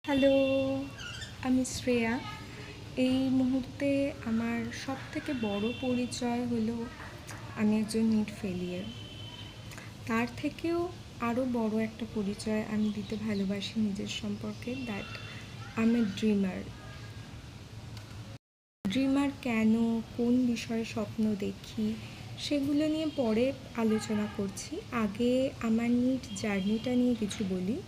Hello, আমি শ্রেয়া। এই মুহূর্তে আমার সবথেকে বড় পরিচয় হলো আমি একজন নিট ফেলিয়ার। তার থেকেও আরও বড় একটা পরিচয় আমি দিতে ভালোবাসি নিজের সম্পর্কে, that I M A dreamer. Dreamer কেন, কোন বিষয়ে স্বপ্ন দেখি, সেগুলো নিয়ে পরে আলোচনা করছি। আগে আমার নিট জার্নিটা নিয়ে কিছু বলি।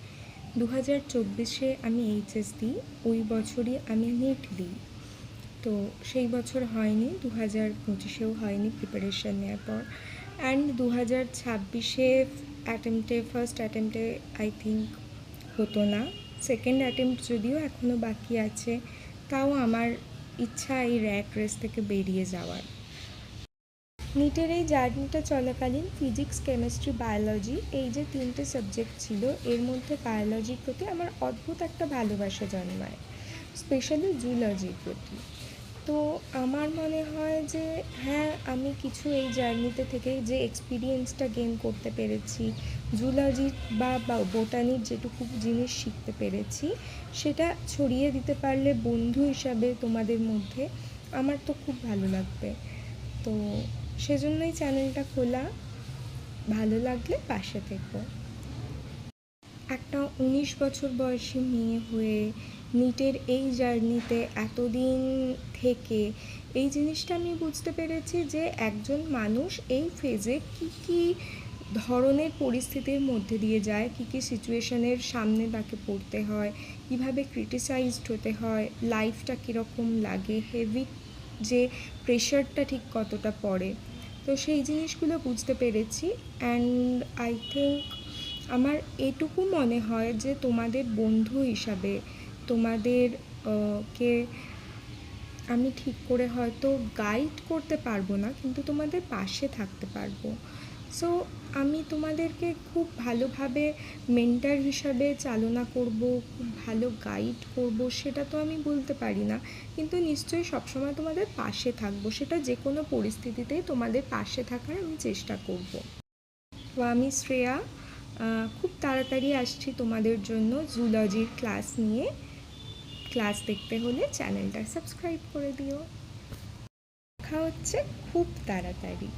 2024-এ আমি এইচএস দিই, ওই বছরই আমি নিট দিই। তো সেই বছর হয়নি, 2025-এও হয়নি প্রিপারেশান নেওয়ার পর। অ্যান্ড 2026-এ ফার্স্ট অ্যাটেম্পটে আই থিঙ্ক হতো না। সেকেন্ড অ্যাটেম্পট যদিও এখনও বাকি আছে, তাও আমার ইচ্ছা এই র্যাট রেস থেকে বেরিয়ে যাওয়ার। নিটের এই জার্নিটা চলাকালীন ফিজিক্স, কেমিস্ট্রি, বায়োলজি এই যে তিনটে সাবজেক্ট ছিল, এর মধ্যে বায়োলজির প্রতি আমার অদ্ভুত একটা ভালোবাসা জন্মায়, স্পেশালি জুলজির প্রতি। তো আমার মনে হয় যে হ্যাঁ, আমি কিছু এই জার্নিতে থেকে যে এক্সপিরিয়েন্সটা গেন করতে পেরেছি, জুলজি বা বোটানির যেটুকু জিনিস শিখতে পেরেছি, সেটা ছড়িয়ে দিতে পারলে বন্ধু হিসাবে তোমাদের মধ্যে আমার তো খুব ভালো লাগবে। তো সেজন্যই চ্যানেলটা খোলা। ভালো লাগলে পাশে থেকো। একটা 19 বছর বয়সী মেয়ে হয়ে নিটের এই জার্নিতে এতদিন থেকে এই জিনিসটা আমি বুঝতে পেরেছি যে একজন মানুষ এই ফেজে কী ধরনের পরিস্থিতির মধ্যে দিয়ে যায়, কী সিচুয়েশনের সামনে তাকে পড়তে হয়, কীভাবে ক্রিটিসাইজড হতে হয়, লাইফটা কীরকম লাগে, হেভি যে প্রেশারটা ঠিক কতটা পড়ে। তো সেই জিনিসগুলো বুঝতে পেরেছি। অ্যান্ড আই থিঙ্ক আমার এটুকু মনে হয় যে তোমাদের বন্ধু হিসাবে তোমাদের কে আমি ঠিক করে হয়তো গাইড করতে পারবো না, কিন্তু তোমাদের পাশে থাকতে পারবো। সো আমি তোমাদেরকে খুব ভালোভাবে মেন্টার হিসাবে চালনা করব, খুব ভালো গাইড করব সেটা তো আমি বলতে পারি না, কিন্তু নিশ্চয়ই সবসময় তোমাদের পাশে থাকবো, সেটা যে কোনো পরিস্থিতিতেই তোমাদের পাশে থাকার আমি চেষ্টা করব। তো আমি শ্রেয়া, খুব তাড়াতাড়ি আসছি তোমাদের জন্য জুলজির ক্লাস নিয়ে। ক্লাস দেখতে হলে চ্যানেলটা সাবস্ক্রাইব করে দিও। দেখা হচ্ছে খুব তাড়াতাড়ি।